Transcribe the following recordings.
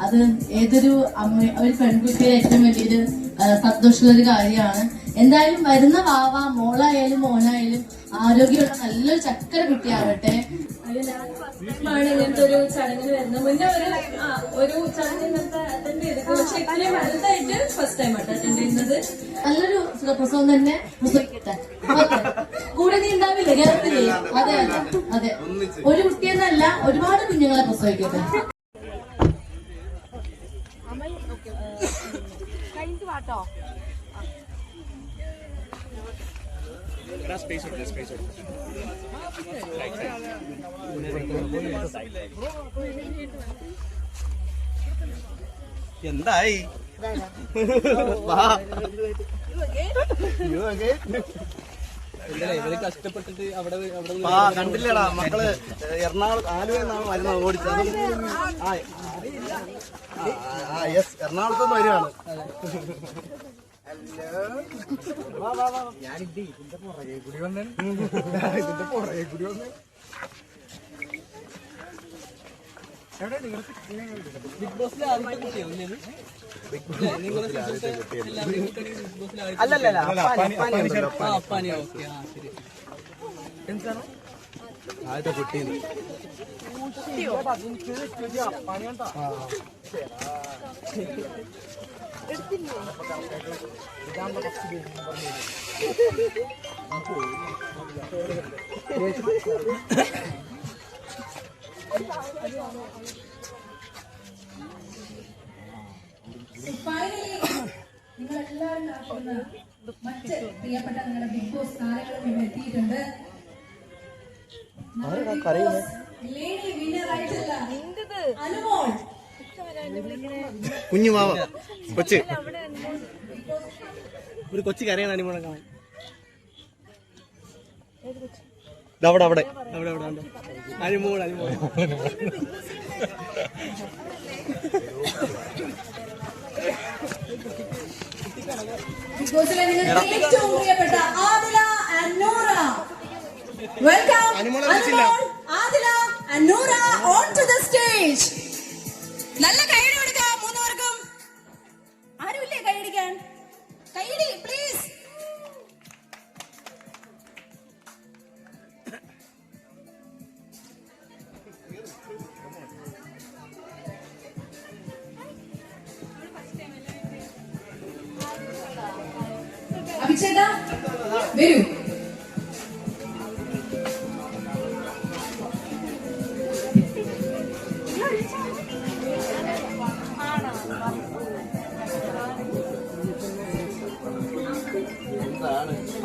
അത് ഏതൊരു ഒരു പെൺകുട്ടിയുടെ ഏറ്റവും വലിയൊരു സന്തോഷമുള്ള ഒരു കാര്യമാണ്. എന്തായാലും വരുന്ന വാവ മോളായാലും മോനായാലും ആരോഗ്യമുള്ള നല്ലൊരു ചക്കര കുട്ടിയാവട്ടെ. ആണ് ഇങ്ങനത്തെ ഒരു ചടങ്ങിന് വരുന്നത്. മുന്നേ ഒരു ചടങ്ങ് ഇങ്ങനത്തെ അറ്റൻഡ് ചെയ്തിട്ടുണ്ട്, പക്ഷെ ഇത്രയും വലുതായിട്ട് ഫസ്റ്റ് ടൈം ആയിട്ട് അറ്റൻഡ് ചെയ്യുന്നത്. നല്ലൊരു സുഖപ്രസവം തന്നെ പ്രസവിക്കട്ടെ. കൂടെ നീ ഉണ്ടാവില്ല കേരളത്തിലേ? അതെ അതെ അതെ, ഒരു കുട്ടിയെന്നല്ല ഒരുപാട് കുഞ്ഞുങ്ങളെ പ്രസവിക്കട്ടെ. എന്തായി കഷ്ടപ്പെട്ടിട്ട് അവിടെ കണ്ടില്ലടാ മക്കള് എറണാകുളം ആലുവയിൽ നിന്നാണ് വരുന്നത് ഓടിച്ചത്. എറണാകുളത്തുനിന്ന് വരുവാണ്. ഞാനിത് ഇതിന്റെ പുറകെ കൂടി വന്നേ ബിഗ് ബോസിലെ ആദ്യത്തെ കുട്ടിയാവില്ലേ? അല്ലല്ല അപ്പാനി. ഓക്കെ, ആ ശരി. എന്താണ് ആദ്യത്തെ കുട്ടി? നിങ്ങളെല്ലാവരും നടക്കുന്ന മറ്റ് പ്രിയപ്പെട്ട നിങ്ങളുടെ ബിഗ് ബോസ് താരങ്ങളും ഇവിടെ എത്തിയിട്ടുണ്ട്. ലേഡി വിന്നർ ആയിട്ടുള്ള അനുമോൾ, കുഞ്ഞുമാവ കൊച്ച്, ഒരു കൊച്ചു കരയാണ് അനിമോളെ കാണാൻ. അവിടെ അവിടെ അവിടെ അവിടെ അനിമോൾ അനിമോൾ ബിഗ് ബോസിലെ നിങ്ങൾക്ക് ഏറ്റവും പ്രിയപ്പെട്ട Adila and Noora. Welcome Anumol, Adila and Noora on to the stage. നല്ല കൈയടി കൊടുക്കുക മൂന്നുപേർക്കും. ആരുമില്ലേ കൈയടിക്കാൻ? കൈയടി പ്ലീസ്. അഭിഷേക വരൂ.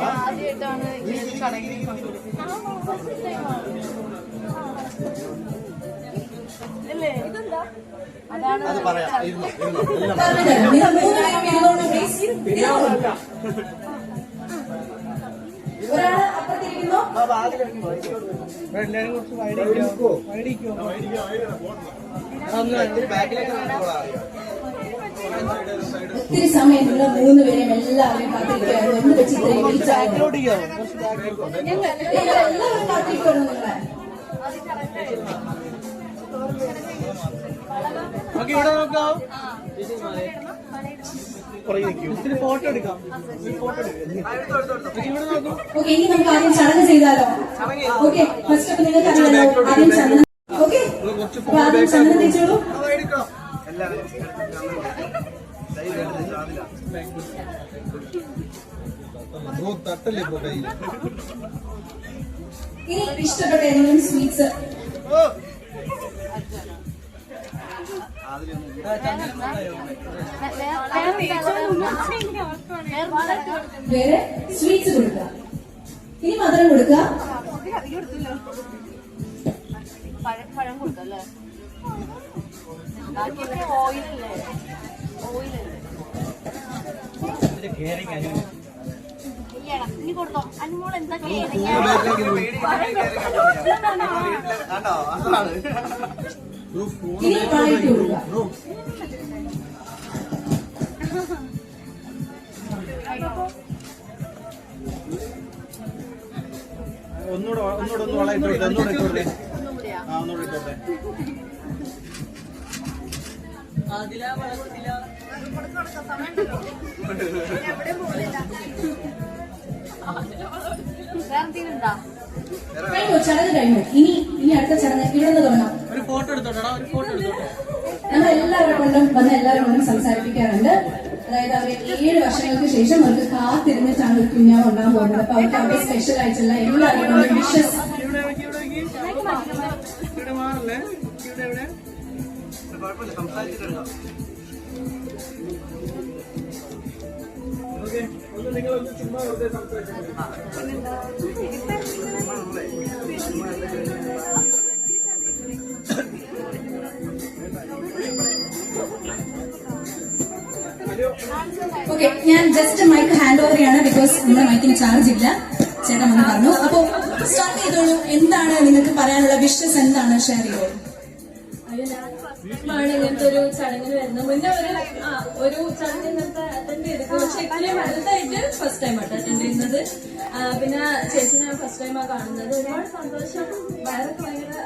ആദ്യമായിട്ടാണ് ഇങ്ങനെ ചടങ്ങിൽ അല്ലേ? ഇതെന്താ? അതാണ് ഒരാള് അപ്പുറത്തിരിക്കുന്നു. എല്ലാരും കുറച്ച് വൈകിക്കോ ഒത്തിരി സമയം നിങ്ങൾ മൂന്നുപേരെയും എല്ലാവരെയും കാത്തിരിക്കുകയായിരുന്നു. എന്ത് വെച്ച് ഇത്രയും വിളിച്ചായിരുന്നു? എല്ലാവരും കാത്തിരിക്കുന്നു നിങ്ങളെ. ഇവിടെ നോക്കാം, ഫോട്ടോ എടുക്കാം. ഓക്കെ, ഇനി നമുക്ക് ആദ്യം ചടങ്ങ് ചെയ്താലോ? ഓക്കെ, ഫസ്റ്റ് അപ്പൊ നിങ്ങൾക്ക് അറിയാലോ ആദ്യം ചടങ്ങ്. ഓക്കെ, അപ്പൊ ആദ്യം ചടങ്ങ് തേച്ചോളൂ. ഇനി ഇഷ്ടപ്പെട്ട ഏതെങ്കിലും സ്വീറ്റ്സ് വേറെ സ്വീറ്റ്സ് കൊടുക്കുക. ഇനി മധുരം കൊടുക്കുക. പഴം കൊടുക്കല്ലേ? ഓയിലല്ലേ? ഇനി കൊടുത്തോ അനുമോൾ? എന്താ ഇനി പ്രായിട്ട് കൊടുക്കുക. ഒന്നുകൂടെ വളയിട്ടോട്ടെ, ഒന്നുകൂടെ ഇട്ടോട്ടെ. ഒന്നുകൂടെ ഇട്ടോട്ടെ. കഴിഞ്ഞു, ചടങ്ങ് കഴിഞ്ഞു. ഇനി അടുത്ത ചടങ്ങ് ഇവിടെ നിന്ന് തുടങ്ങാം. നമ്മൾ എല്ലാവരും കൊണ്ടും വന്ന എല്ലാവരും കൊണ്ടും സംസാരിപ്പിക്കാറുണ്ട്. അതായത് അവർ 7 വർഷങ്ങൾക്ക് ശേഷം അവർക്ക് കാത്തിരുന്നിട്ടാണ് ഒരു കുഞ്ഞാവ് ഉണ്ടാകാൻ പോകുന്നത്. അപ്പൊ അവർക്ക് അവിടെ സ്പെഷ്യൽ ആയിട്ടുള്ള എല്ലാവരും കൊണ്ടും വിഷസ്. ഓക്കെ, ഞാൻ ജസ്റ്റ് മൈക്ക് ഹാൻഡ് ഓവർ ചെയ്യാണ്. ബിക്കോസ് നമ്മുടെ മൈക്കിന് ചാർജ് ഇല്ല. ചേട്ടൻ വന്ന് പറഞ്ഞു. അപ്പൊ സ്റ്റാർട്ട് ചെയ്തോളൂ. എന്താണ് നിങ്ങൾക്ക് പറയാനുള്ള വിഷസ്? എന്താണ് ഷെയർ ചെയ്തോളൂ. ആണ് ഇങ്ങനത്തെ ഒരു ചടങ്ങിന് വരുന്നത്. മുന്നേ ഒരു ചടങ്ങ് ഇങ്ങനത്തെ അറ്റൻഡ് ചെയ്തിട്ട്, പക്ഷെ ഇത്രയും വലുതായിട്ട് ഫസ്റ്റ് ടൈം ആയിട്ട് അറ്റൻഡ് ചെയ്യുന്നത്. പിന്നെ ചേച്ചിനെ ഞാൻ ഫസ്റ്റ് ടൈമാണ് കാണുന്നത്. ഒരുപാട് സന്തോഷം. വയറൊക്കെ ഭയങ്കര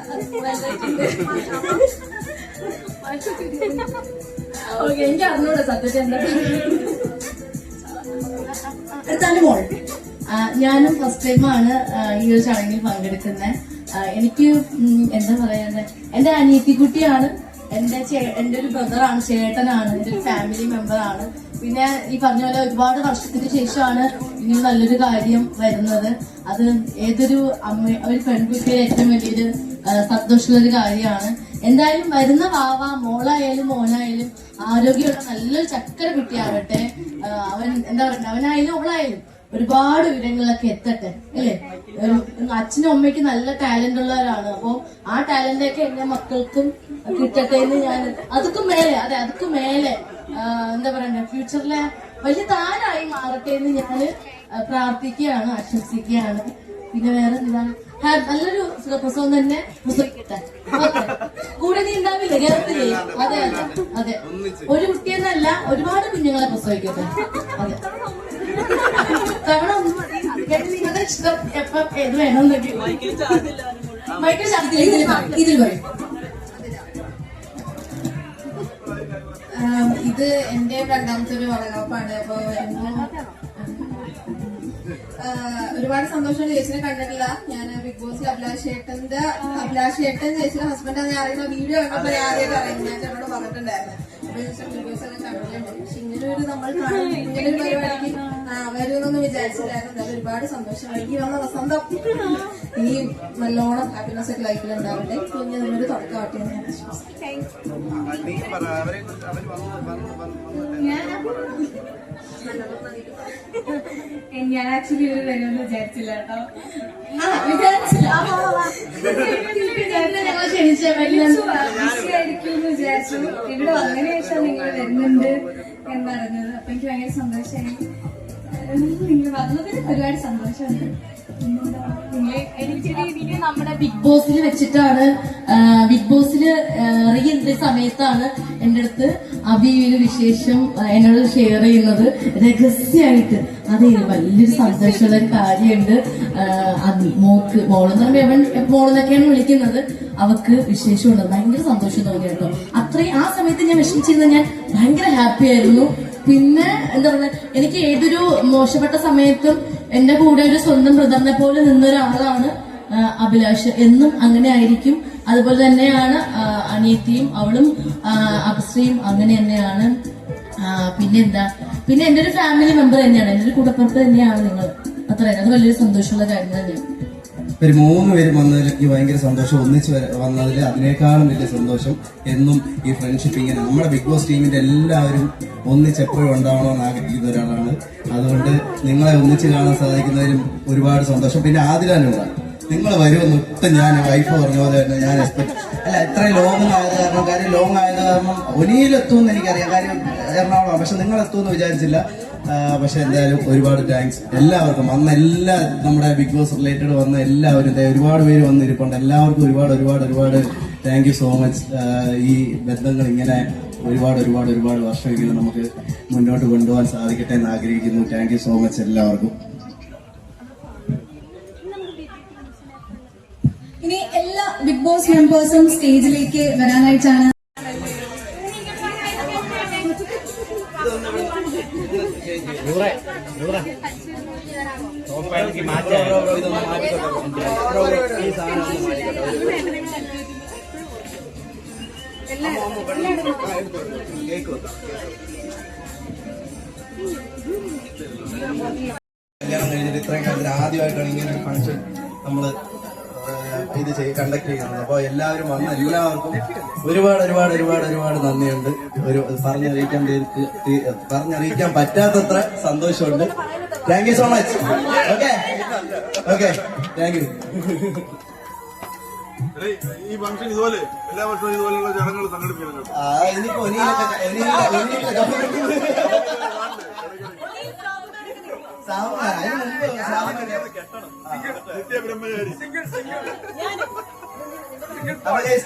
വലുതായിട്ടുണ്ട്. ഓക്കെ, എനിക്ക് അറിഞ്ഞൂടെ സത്യത്തിൽ എന്താ. ഞാനും ഫസ്റ്റ് ടൈമാണ് ഈ ഒരു ചടങ്ങിൽ പങ്കെടുക്കുന്നത്. എനിക്ക് എന്താ പറയാ, എന്റെ അനിയത്തിക്കുട്ടിയാണ്, എന്റെ ഒരു ബ്രദറാണ്, ചേട്ടനാണ്, എന്റെ ഒരു ഫാമിലി മെമ്പറാണ്. പിന്നെ ഈ പറഞ്ഞ പോലെ ഒരുപാട് വർഷത്തിന് ശേഷമാണ് ഇങ്ങനെ നല്ലൊരു കാര്യം വരുന്നത്. അത് ഏതൊരു ഒരു പെൺകുട്ടിയുടെ ഏറ്റവും വലിയൊരു സന്തോഷമുള്ളൊരു കാര്യമാണ്. എന്തായാലും വരുന്ന വാവ മോളായാലും മോനായാലും ആരോഗ്യമുള്ള നല്ലൊരു ചക്കര കുട്ടിയാവട്ടെ. അവൻ എന്താ പറയുക, അവനായാലും അവളായാലും ഒരുപാട് ഉയരങ്ങളിലൊക്കെ എത്തട്ടെ, അല്ലേ? അച്ഛനും അമ്മയ്ക്കും നല്ല ടാലന്റ് ഉള്ളവരാണ്. അപ്പൊ ആ ടാലന്റൊക്കെ എന്റെ മക്കൾക്കും കിട്ടട്ടെ എന്ന് ഞാൻ അതുക്കും മേലെ എന്താ പറയണ്ടേ, ഫ്യൂച്ചറിലെ വലിയ താരായി മാറട്ടെ എന്ന് ഞാൻ പ്രാർത്ഥിക്കുകയാണ്, ആശംസിക്കുകയാണ്. പിന്നെ വേറെ എന്താ, നല്ലൊരു സുഖപ്രസവം തന്നെ പ്രസവിക്കട്ടെ. കൂടെ നീ ഉണ്ടാവില്ലേ കേരളത്തിലേ? അതെ അതെ അതെ, ഒരു കുട്ടിയെന്നല്ല ഒരുപാട് കുഞ്ഞുങ്ങളെ പ്രസവിക്കട്ടെ. അതെ, തവണ ഒന്നും നിങ്ങളുടെ ഇഷ്ടം എപ്പം ഏത് വേണമെന്നൊക്കെ മൈക്കിൾ ചാർജ് ഇതിൽ പറയും. ഇത് എന്റെ രണ്ടാമത്തെ ഒരു വളകാപ്പാണ്. അപ്പൊ ഒരുപാട് സന്തോഷമാണ്. ചേച്ചിനെ കണ്ടിട്ടില്ല. ഞാൻ ബിഗ് ബോസിൽ അഭിലാഷ് ഏട്ടൻ ചേച്ചിയുടെ ഹസ്ബൻഡാന്ന് അറിയുന്ന വീഡിയോ കണ്ടപ്പോ ഞാൻ ആദ്യമായിട്ട് അറിയുന്നത്. ഞാൻ ചേട്ടനോട് പറഞ്ഞിട്ടുണ്ടായിരുന്നു. അപ്പൊ ചേച്ചി വീഡിയോസ് ഒക്കെ കണ്ടിട്ടുണ്ട്. പക്ഷെ ഇങ്ങനെ ഒരു നമ്മൾ കാണും, ഇങ്ങനെ ഒരു പരിപാടിക്ക് വരുമെന്നൊന്നും വിചാരിച്ചില്ലായിരുന്നു. എന്തായാലും ഒരുപാട് സന്തോഷം. എനിക്ക് വന്ന വസന്തം ഈ നല്ലോണം ഹാപ്പിനെസ് ഒക്കെ ലൈഫിൽ ഉണ്ടാവട്ടെ. പിന്നെ നമ്മളൊരു തുടക്കമാട്ടെ എന്ന് ഞാൻ വിശ്വസിക്കുന്നു. ഞാൻ ആക്ച്വലി ഒരു വരുമെന്ന് വിചാരിച്ചില്ല കേട്ടോ. ഞങ്ങൾ ക്ഷണിച്ചായിരിക്കും വിചാരിച്ചു. ഇവിടെ വന്നതിന് ശേഷം നിങ്ങൾ വരുന്നുണ്ട് എന്നറിഞ്ഞത്. അപ്പൊ എനിക്ക് ഭയങ്കര സന്തോഷമായി. നിങ്ങൾ വന്നതിന് ഒരുപാട് സന്തോഷമുണ്ട്. എനിക്ക് നമ്മുടെ ബിഗ് ബോസിൽ വെച്ചിട്ടാണ്, ബിഗ് ബോസിൽ റീ എൻട്രി സമയത്താണ് എന്റെ അടുത്ത് അബി ഒരു വിശേഷം എന്നോട് ഷെയർ ചെയ്യുന്നത് രഹസ്യമായിട്ട്. അത് വലിയൊരു സന്തോഷമുള്ള ഒരു കാര്യമുണ്ട്. മോളെന്ന് പറയുമ്പോൾ മോളെന്നൊക്കെയാണ് വിളിക്കുന്നത്. അവക്ക് വിശേഷമുണ്ട്. ഭയങ്കര സന്തോഷം തോന്നി കേട്ടോ. അത്രയും ആ സമയത്ത് ഞാൻ വിഷമിച്ചിരുന്ന ഞാൻ ഭയങ്കര ഹാപ്പി ആയിരുന്നു. പിന്നെ എന്താ പറയുക, എനിക്ക് ഏതൊരു മോശപ്പെട്ട സമയത്തും എന്റെ കൂടെ ഒരു സ്വന്തം ബ്രദറിനെ പോലെ നിന്നൊരാളാണ് അഭിലാഷ്. എന്നും അങ്ങനെ ആയിരിക്കും. അതുപോലെ തന്നെയാണ് അനിയത്തിയും, അവളും അപ്ശ്രീയും അങ്ങനെ തന്നെയാണ്. പിന്നെ എന്റെ ഒരു ഫാമിലി മെമ്പർ തന്നെയാണ്, എന്റെ ഒരു കൂടപ്പുറത്ത് തന്നെയാണ് നിങ്ങൾ. അത്രയും അത് വലിയൊരു സന്തോഷമുള്ള കാര്യം തന്നെയാണ്. ഒരു 3 പേരും വന്നതിൽ എനിക്ക് ഭയങ്കര സന്തോഷം. ഒന്നിച്ച് വന്നതിൽ അതിനേക്കാളും വലിയ സന്തോഷം. എന്നും ഈ ഫ്രണ്ട്ഷിപ്പ് ഇങ്ങനെ നമ്മുടെ ബിഗ് ബോസ് ടീമിന്റെ എല്ലാവരും ഒന്നിച്ച് എപ്പോഴും ഉണ്ടാവണമെന്ന് ആഗ്രഹിക്കുന്ന ഒരാളാണ്. അതുകൊണ്ട് നിങ്ങളെ ഒന്നിച്ച് കാണാൻ സാധിക്കുന്നതിലും ഒരുപാട് സന്തോഷം. പിന്നെ ആദിലാനുണ്ടാണ്, നിങ്ങൾ വരുമെന്ന് ഒട്ടും ഞാൻ വൈഫ് പറഞ്ഞ പോലെ തന്നെ ഞാൻ ഇത്രയും ലോങ് ആയത് കാരണം ഒനിയിലെത്തുമെന്ന് എനിക്കറിയാം. കാര്യം എറണാകുളം, പക്ഷെ നിങ്ങൾ എത്തുമെന്ന് വിചാരിച്ചില്ല. പക്ഷെ എന്തായാലും ഒരുപാട് താങ്ക്സ് എല്ലാവർക്കും. വന്ന എല്ലാ നമ്മുടെ ബിഗ് ബോസ് റിലേറ്റഡ് വന്ന എല്ലാവരും ഒരുപാട് പേര് വന്നിരിപ്പുണ്ട്. എല്ലാവർക്കും ഒരുപാട് താങ്ക് യു സോ മച്ച്. ഈ ബന്ധങ്ങൾ ഇങ്ങനെ ഒരുപാട് വർഷം ഇങ്ങനെ നമുക്ക് മുന്നോട്ട് കൊണ്ടുപോകാൻ സാധിക്കട്ടെ എന്ന് ആഗ്രഹിക്കുന്നു. താങ്ക് യു സോ മച്ച് എല്ലാവർക്കും. ഇനി എല്ലാ ബിഗ് ബോസ് മെമ്പേഴ്സും സ്റ്റേജിലേക്ക് വരാനായിട്ടാണ് കല്യാണം കഴിഞ്ഞിട്ട് ഇത്രയും കാലത്തിൽ ആദ്യമായിട്ടാണ് ഇങ്ങനെ ഒരു ഫംഗ്ഷൻ നമ്മള് ഇത് കണ്ടക്ട് ചെയ്യുന്നത്. അപ്പൊ എല്ലാവരും വന്ന എല്ലാവർക്കും ഒരുപാട് നന്ദിയുണ്ട്. പറഞ്ഞറിയിക്കാൻ പറ്റാത്തത്ര സന്തോഷമുണ്ട്. Thank you so much. Okay thank you. ഈ ഫംഗ്ഷൻ ഇതുപോലെ എല്ലാ വർഷവും ഇതുപോലെയുള്ള ചടങ്ങുകൾ സംഘടിപ്പിക്കണം. ഇനിയിപ്പോ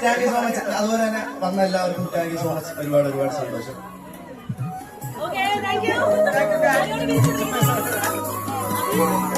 താങ്ക് യു സോ മച്ച്. അതുപോലെ തന്നെ വന്ന എല്ലാവർക്കും താങ്ക് യു സോ മച്ച്. ഒരുപാട് സന്തോഷം. Okay, thank you.